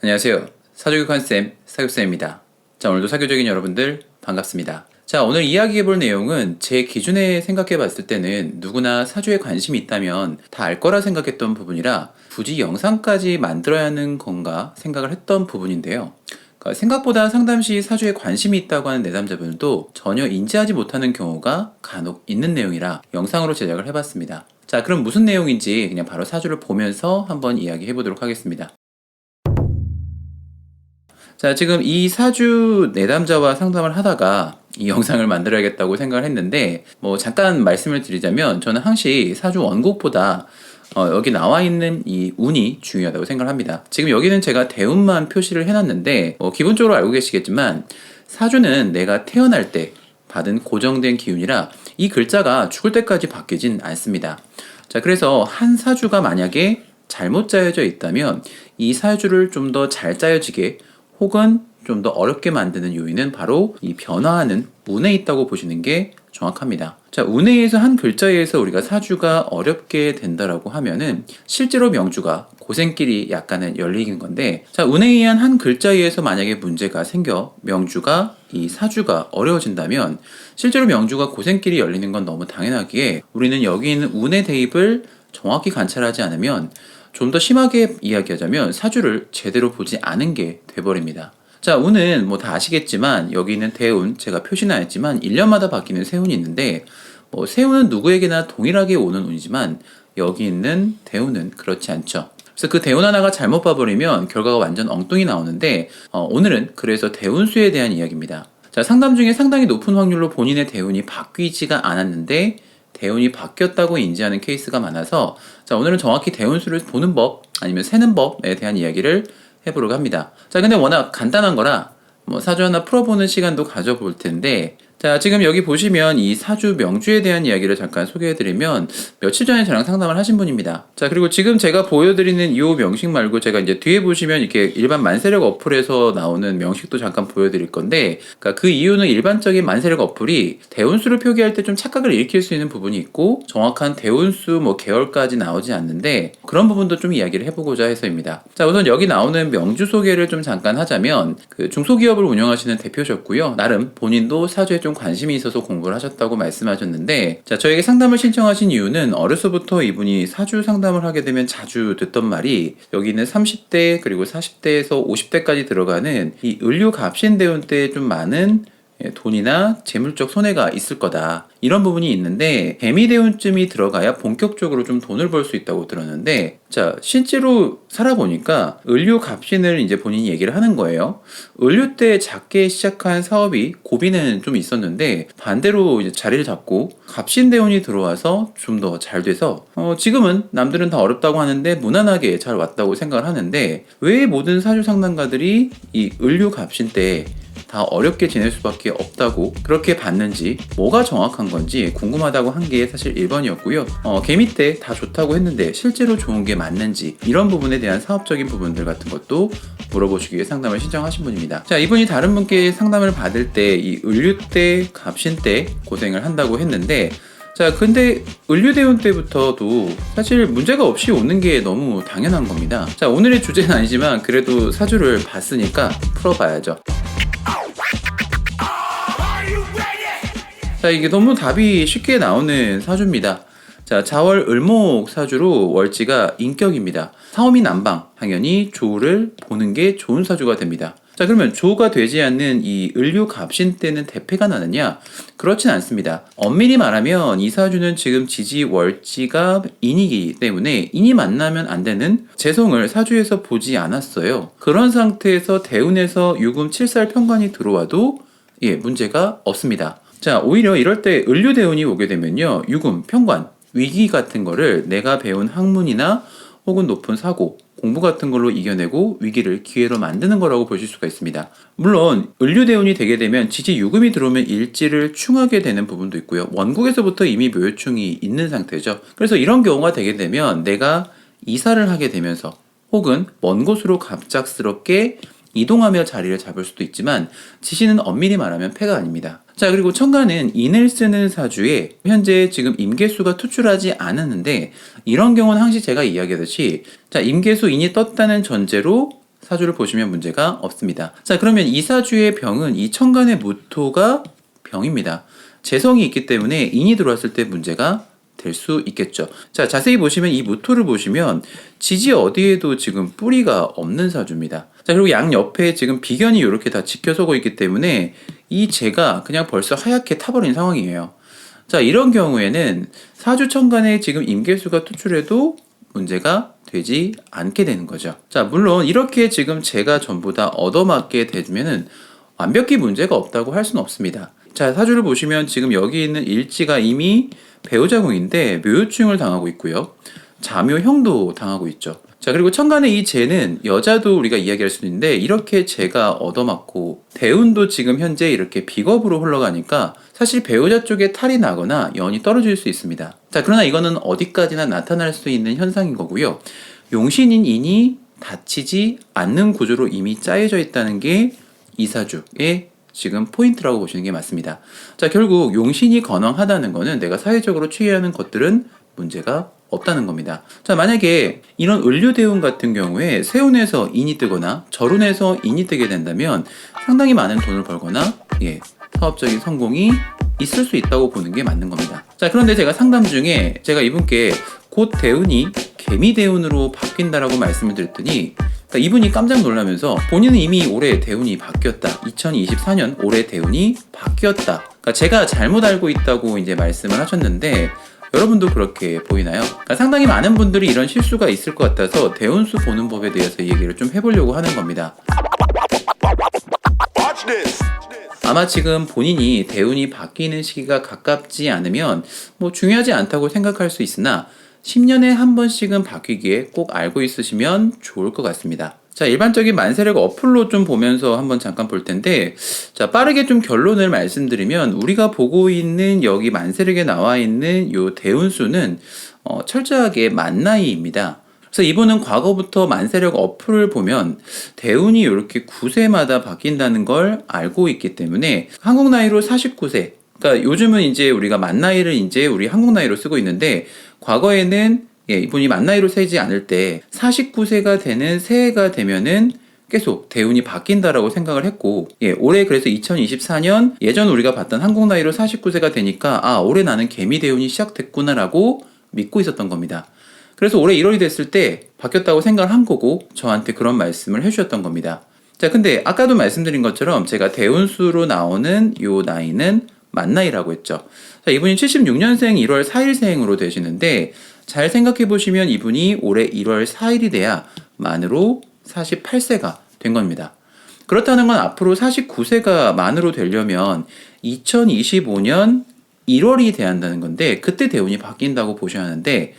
안녕하세요. 사교육한 쌤, 사교쌤입니다. 자, 오늘도 사교적인 여러분들 반갑습니다. 자, 오늘 이야기해볼 내용은 제 기준에 생각해봤을 때는 누구나 사주에 관심이 있다면 다 알 거라 생각했던 부분이라 굳이 영상까지 만들어야 하는 건가 생각을 했던 부분인데요. 그러니까 생각보다 상담시 사주에 관심이 있다고 하는 내담자분들도 전혀 인지하지 못하는 경우가 간혹 있는 내용이라 영상으로 제작을 해봤습니다. 자, 그럼 무슨 내용인지 그냥 바로 사주를 보면서 한번 이야기해보도록 하겠습니다. 자, 지금 이 사주 내담자와 상담을 하다가 이 영상을 만들어야겠다고 생각을 했는데, 잠깐 말씀을 드리자면 저는 항시 사주 원곡보다 여기 나와 있는 이 운이 중요하다고 생각을 합니다. 지금 여기는 제가 대운만 표시를 해놨는데, 기본적으로 알고 계시겠지만 사주는 내가 태어날 때 받은 고정된 기운이라 이 글자가 죽을 때까지 바뀌진 않습니다. 자, 그래서 한 사주가 만약에 잘못 짜여져 있다면 이 사주를 좀 더 잘 짜여지게 혹은 좀 더 어렵게 만드는 요인은 바로 이 변화하는 운에 있다고 보시는 게 정확합니다. 자, 운에 의해서 한 글자에 의해서 우리가 사주가 어렵게 된다라고 하면은 실제로 명주가 고생길이 약간은 열리는 건데, 자, 운에 의한 한 글자에 의해서 만약에 문제가 생겨 명주가 이 사주가 어려워진다면 실제로 명주가 고생길이 열리는 건 너무 당연하기에 우리는 여기 있는 운의 대입을 정확히 관찰하지 않으면 좀 더 심하게 이야기하자면 사주를 제대로 보지 않은 게 돼버립니다. 자, 운은 다 아시겠지만 여기 있는 대운, 제가 표시는 안 했지만 1년마다 바뀌는 세운이 있는데 세운은 누구에게나 동일하게 오는 운이지만 여기 있는 대운은 그렇지 않죠. 그래서 그 대운 하나가 잘못 봐버리면 결과가 완전 엉뚱이 나오는데 오늘은 그래서 대운수에 대한 이야기입니다. 자, 상담 중에 상당히 높은 확률로 본인의 대운이 바뀌지가 않았는데 대운이 바뀌었다고 인지하는 케이스가 많아서, 자, 오늘은 정확히 대운수를 보는 법 아니면 세는 법에 대한 이야기를 해보려고 합니다. 자, 근데 워낙 간단한 거라 사주 하나 풀어보는 시간도 가져볼 텐데, 자, 지금 여기 보시면 이 사주 명주에 대한 이야기를 잠깐 소개해드리면 며칠 전에 저랑 상담을 하신 분입니다. 자, 그리고 지금 제가 보여드리는 이 명식 말고 제가 이제 뒤에 보시면 이렇게 일반 만세력 어플에서 나오는 명식도 잠깐 보여드릴 건데, 그러니까 그 이유는 일반적인 만세력 어플이 대운수를 표기할 때 좀 착각을 일으킬 수 있는 부분이 있고 정확한 대운수 계월까지 나오지 않는데 그런 부분도 좀 이야기를 해보고자 해서입니다. 자, 우선 여기 나오는 명주 소개를 좀 잠깐 하자면 그 중소기업을 운영하시는 대표셨고요. 나름 본인도 사주에 좀 관심이 있어서 공부를 하셨다고 말씀하셨는데, 자, 저에게 상담을 신청하신 이유는 어려서부터 이분이 사주 상담을 하게 되면 자주 듣던 말이 여기 있는 30대 그리고 40대에서 50대까지 들어가는 이 을류 갑신대운 때 좀 많은 돈이나 재물적 손해가 있을 거다, 이런 부분이 있는데 개미대운쯤이 들어가야 본격적으로 좀 돈을 벌 수 있다고 들었는데, 자, 실제로 살아보니까 을류 갑신을 이제 본인이 얘기를 하는 거예요. 을류 때 작게 시작한 사업이 고비는 좀 있었는데 반대로 이제 자리를 잡고 갑신대운이 들어와서 좀 더 잘 돼서 지금은 남들은 다 어렵다고 하는데 무난하게 잘 왔다고 생각을 하는데, 왜 모든 사주 상담가들이 이 을류 갑신 때 다 어렵게 지낼 수밖에 없다고 그렇게 봤는지, 뭐가 정확한 건지 궁금하다고 한 게 사실 1번이었고요. 개미 때 다 좋다고 했는데 실제로 좋은 게 맞는지, 이런 부분에 대한 사업적인 부분들 같은 것도 물어보시기 위해 상담을 신청하신 분입니다. 자, 이분이 다른 분께 상담을 받을 때 이 을류 때, 갑신 때 고생을 한다고 했는데, 자, 근데 을류대운 때부터도 사실 문제가 없이 오는 게 너무 당연한 겁니다. 자, 오늘의 주제는 아니지만 그래도 사주를 봤으니까 풀어봐야죠. 자, 이게 너무 답이 쉽게 나오는 사주입니다. 자, 자월 을목 사주로 월지가 인격입니다. 사오미 남방, 당연히 조를 보는 게 좋은 사주가 됩니다. 자, 그러면 조가 되지 않는 이 을류 갑신 때는 대패가 나느냐? 그렇진 않습니다. 엄밀히 말하면 이 사주는 지금 지지 월지가 인이기 때문에 인이 만나면 안 되는 재성을 사주에서 보지 않았어요. 그런 상태에서 대운에서 유금 7살 편관이 들어와도 문제가 없습니다. 자, 오히려 이럴 때 을류대운이 오게 되면요, 유금, 편관, 위기 같은 거를 내가 배운 학문이나 혹은 높은 사고, 공부 같은 걸로 이겨내고 위기를 기회로 만드는 거라고 보실 수가 있습니다. 물론 을류대운이 되게 되면 지지 유금이 들어오면 일지를 충하게 되는 부분도 있고요. 원국에서부터 이미 묘충이 있는 상태죠. 그래서 이런 경우가 되게 되면 내가 이사를 하게 되면서 혹은 먼 곳으로 갑작스럽게 이동하며 자리를 잡을 수도 있지만 지시는 엄밀히 말하면 패가 아닙니다. 자, 그리고 천간은 인을 쓰는 사주에 현재 지금 임계수가 투출하지 않았는데, 이런 경우는 항시 제가 이야기하듯이, 자, 임계수 인이 떴다는 전제로 사주를 보시면 문제가 없습니다. 자, 그러면 이 사주의 병은 이 천간의 무토가 병입니다. 재성이 있기 때문에 인이 들어왔을 때 문제가 될 수 있겠죠. 자, 자세히 보시면 이 무토를 보시면 지지 어디에도 지금 뿌리가 없는 사주입니다. 자, 그리고 양 옆에 지금 비견이 이렇게 다 지켜서고 있기 때문에 이 재가 그냥 벌써 하얗게 타버린 상황이에요. 자, 이런 경우에는 사주 천간에 지금 임계수가 투출해도 문제가 되지 않게 되는 거죠. 자, 물론 이렇게 지금 재가 전부 다 얻어맞게 되면은 완벽히 문제가 없다고 할 수는 없습니다. 자, 사주를 보시면 지금 여기 있는 일지가 이미 배우자궁인데 묘유충을 당하고 있고요. 자묘형도 당하고 있죠. 자, 그리고 천간의 이 재는 여자도 우리가 이야기할 수 있는데 이렇게 재가 얻어맞고 대운도 지금 현재 이렇게 비겁으로 흘러가니까 사실 배우자 쪽에 탈이 나거나 연이 떨어질 수 있습니다. 자, 그러나 이거는 어디까지나 나타날 수 있는 현상인 거고요. 용신인 인이 다치지 않는 구조로 이미 짜여져 있다는 게 이 사주의 지금 포인트라고 보시는 게 맞습니다. 자, 결국 용신이 건강하다는 거는 내가 사회적으로 취해야 하는 것들은 문제가 없다는 겁니다. 자, 만약에 이런 을류대운 같은 경우에 세운에서 인이 뜨거나 절운에서 인이 뜨게 된다면 상당히 많은 돈을 벌거나 사업적인 성공이 있을 수 있다고 보는 게 맞는 겁니다. 자, 그런데 제가 상담 중에 제가 이분께 곧 대운이 개미대운으로 바뀐다라고 말씀을 드렸더니 그러니까 이분이 깜짝 놀라면서 본인은 이미 올해 대운이 바뀌었다. 2024년 올해 대운이 바뀌었다. 그러니까 제가 잘못 알고 있다고 이제 말씀을 하셨는데 여러분도 그렇게 보이나요? 그러니까 상당히 많은 분들이 이런 실수가 있을 것 같아서 대운수 보는 법에 대해서 얘기를 좀 해보려고 하는 겁니다. 아마 지금 본인이 대운이 바뀌는 시기가 가깝지 않으면 뭐 중요하지 않다고 생각할 수 있으나 10년에 한 번씩은 바뀌기에 꼭 알고 있으시면 좋을 것 같습니다. 자, 일반적인 만세력 어플로 좀 보면서 한번 잠깐 볼 텐데, 자, 빠르게 좀 결론을 말씀드리면 우리가 보고 있는 여기 만세력에 나와 있는 요 대운수는 철저하게 만나이입니다. 그래서 이분은 과거부터 만세력 어플을 보면 대운이 이렇게 9세마다 바뀐다는 걸 알고 있기 때문에 한국 나이로 49세, 그러니까 요즘은 이제 우리가 만 나이를 이제 우리 한국 나이로 쓰고 있는데 과거에는 이분이 만 나이로 세지 않을 때 49세가 되는 새해가 되면은 계속 대운이 바뀐다라고 생각을 했고, 올해 그래서 2024년 예전 우리가 봤던 한국 나이로 49세가 되니까 올해 나는 개미 대운이 시작됐구나라고 믿고 있었던 겁니다. 그래서 올해 1월이 됐을 때 바뀌었다고 생각을 한 거고 저한테 그런 말씀을 해주셨던 겁니다. 자, 근데 아까도 말씀드린 것처럼 제가 대운수로 나오는 요 나이는 만나이라고 했죠. 자, 이분이 76년생 1월 4일생으로 되시는데 잘 생각해 보시면 이분이 올해 1월 4일이 돼야 만으로 48세가 된 겁니다. 그렇다는 건 앞으로 49세가 만으로 되려면 2025년 1월이 돼야 한다는 건데 그때 대운이 바뀐다고 보셔야 하는데,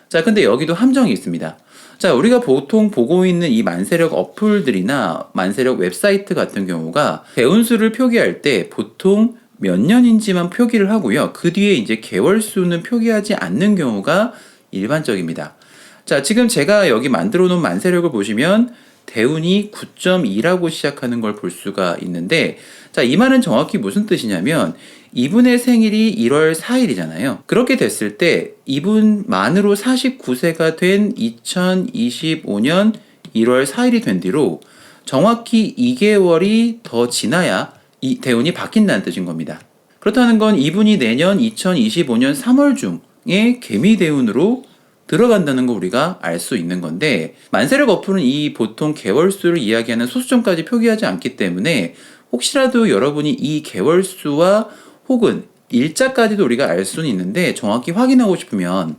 자, 근데 여기도 함정이 있습니다. 자, 우리가 보통 보고 있는 이 만세력 어플들이나 만세력 웹사이트 같은 경우가 대운수를 표기할 때 보통 몇 년인지만 표기를 하고요. 그 뒤에 이제 개월수는 표기하지 않는 경우가 일반적입니다. 자, 지금 제가 여기 만들어 놓은 만세력을 보시면 대운이 9.2라고 시작하는 걸 볼 수가 있는데, 자, 이 말은 정확히 무슨 뜻이냐면 이분의 생일이 1월 4일이잖아요. 그렇게 됐을 때 이분 만으로 49세가 된 2025년 1월 4일이 된 뒤로 정확히 2개월이 더 지나야 이 대운이 바뀐다는 뜻인 겁니다. 그렇다는 건 이분이 내년 2025년 3월 중에 개미 대운으로 들어간다는 거 우리가 알 수 있는 건데, 만세력 어플은 이 보통 개월수를 이야기하는 소수점까지 표기하지 않기 때문에 혹시라도 여러분이 이 개월수와 혹은 일자까지도 우리가 알 수는 있는데 정확히 확인하고 싶으면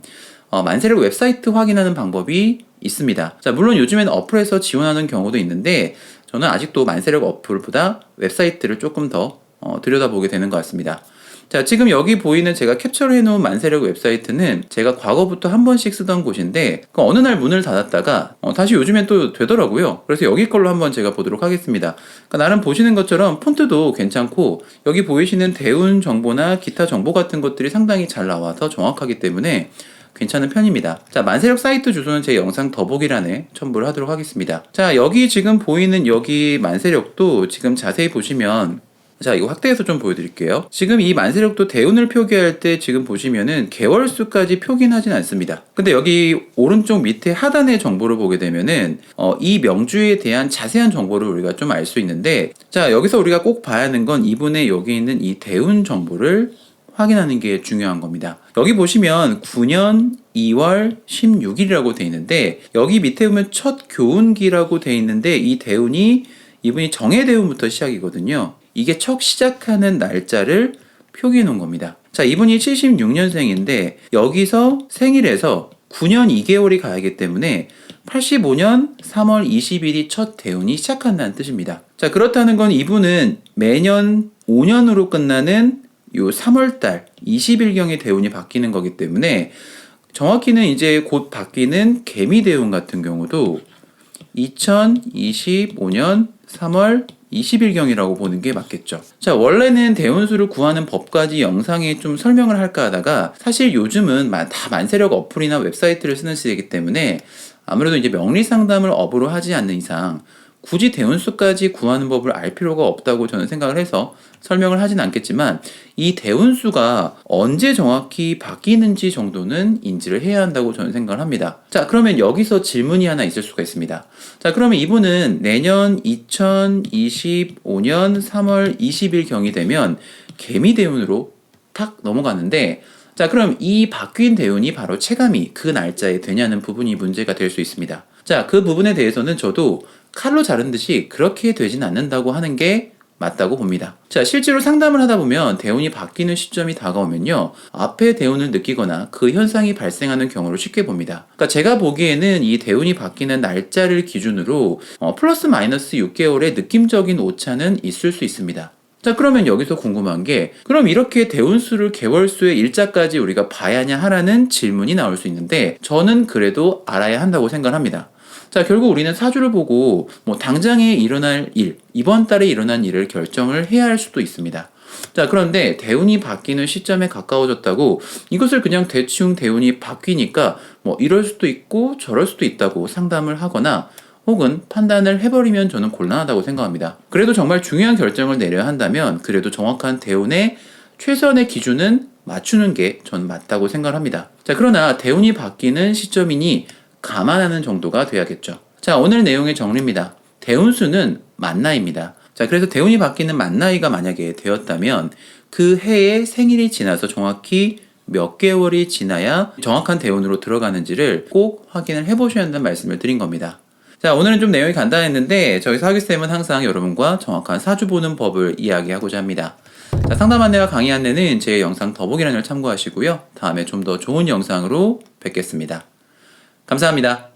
만세력 웹사이트 확인하는 방법이 있습니다. 자, 물론 요즘에는 어플에서 지원하는 경우도 있는데 저는 아직도 만세력 어플보다 웹사이트를 조금 더 들여다보게 되는 것 같습니다. 자, 지금 여기 보이는 제가 캡처를 해놓은 만세력 웹사이트는 제가 과거부터 한 번씩 쓰던 곳인데 어느 날 문을 닫았다가 다시 요즘엔 또 되더라고요. 그래서 여기 걸로 한번 제가 보도록 하겠습니다. 그러니까 나름 보시는 것처럼 폰트도 괜찮고 여기 보이시는 대운 정보나 기타 정보 같은 것들이 상당히 잘 나와서 정확하기 때문에 괜찮은 편입니다. 자, 만세력 사이트 주소는 제 영상 더보기란에 첨부를 하도록 하겠습니다. 자, 여기 지금 보이는 여기 만세력도 지금 자세히 보시면 자, 이거 확대해서 좀 보여드릴게요. 지금 이 만세력도 대운을 표기할 때 지금 보시면은 개월수까지 표기는 하진 않습니다. 근데 여기 오른쪽 밑에 하단의 정보를 보게 되면은 이 명주에 대한 자세한 정보를 우리가 좀 알 수 있는데, 자, 여기서 우리가 꼭 봐야 하는 건 이분의 여기 있는 이 대운 정보를 확인하는 게 중요한 겁니다. 여기 보시면 9년 2월 16일이라고 돼 있는데, 여기 밑에 보면 첫 교운기라고 돼 있는데, 이 대운이 이분이 정해대운부터 시작이거든요. 이게 첫 시작하는 날짜를 표기해 놓은 겁니다. 자, 이분이 76년생인데 여기서 생일에서 9년 2개월이 가야기 때문에 85년 3월 20일이 첫 대운이 시작한다는 뜻입니다. 자, 그렇다는 건 이분은 매년 5년으로 끝나는 요 3월달 20일경에 대운이 바뀌는 거기 때문에, 정확히는 이제 곧 바뀌는 개미대운 같은 경우도 2025년 3월 20일경이라고 보는 게 맞겠죠. 자, 원래는 대운수를 구하는 법까지 영상에 좀 설명을 할까 하다가, 사실 요즘은 다 만세력 어플이나 웹사이트를 쓰는 시대이기 때문에 아무래도 이제 명리 상담을 업으로 하지 않는 이상 굳이 대운수까지 구하는 법을 알 필요가 없다고 저는 생각을 해서 설명을 하진 않겠지만, 이 대운수가 언제 정확히 바뀌는지 정도는 인지를 해야 한다고 저는 생각을 합니다. 자, 그러면 여기서 질문이 하나 있을 수가 있습니다. 자, 그러면 이분은 내년 2025년 3월 20일경이 되면 개미대운으로 탁 넘어가는데, 자, 그럼 이 바뀐 대운이 바로 체감이 그 날짜에 되냐는 부분이 문제가 될 수 있습니다. 자, 그 부분에 대해서는 저도 칼로 자른 듯이 그렇게 되진 않는다고 하는 게 맞다고 봅니다. 자, 실제로 상담을 하다 보면 대운이 바뀌는 시점이 다가오면요, 앞에 대운을 느끼거나 그 현상이 발생하는 경우를 쉽게 봅니다. 그러니까 제가 보기에는 이 대운이 바뀌는 날짜를 기준으로 플러스 마이너스 6개월의 느낌적인 오차는 있을 수 있습니다. 자, 그러면 여기서 궁금한 게, 그럼 이렇게 대운수를 개월수의 일자까지 우리가 봐야 하냐 하라는 질문이 나올 수 있는데, 저는 그래도 알아야 한다고 생각합니다. 자, 결국 우리는 사주를 보고 당장에 일어날 일, 이번 달에 일어난 일을 결정을 해야 할 수도 있습니다. 자, 그런데 대운이 바뀌는 시점에 가까워졌다고 이것을 그냥 대충 대운이 바뀌니까 이럴 수도 있고 저럴 수도 있다고 상담을 하거나 혹은 판단을 해버리면 저는 곤란하다고 생각합니다. 그래도 정말 중요한 결정을 내려야 한다면 그래도 정확한 대운의 최선의 기준은 맞추는 게 전 맞다고 생각합니다. 자, 그러나 대운이 바뀌는 시점이니 감안하는 정도가 돼야겠죠. 자, 오늘 내용의 정리입니다. 대운수는 만나입니다. 자, 그래서 대운이 바뀌는 만나이가 만약에 되었다면 그 해의 생일이 지나서 정확히 몇 개월이 지나야 정확한 대운으로 들어가는지를 꼭 확인을 해보셔야 한다는 말씀을 드린 겁니다. 자, 오늘은 좀 내용이 간단했는데 저희 사기쌤은 항상 여러분과 정확한 사주 보는 법을 이야기하고자 합니다. 자, 상담 안내와 강의 안내는 제 영상 더보기란을 참고하시고요. 다음에 좀 더 좋은 영상으로 뵙겠습니다. 감사합니다.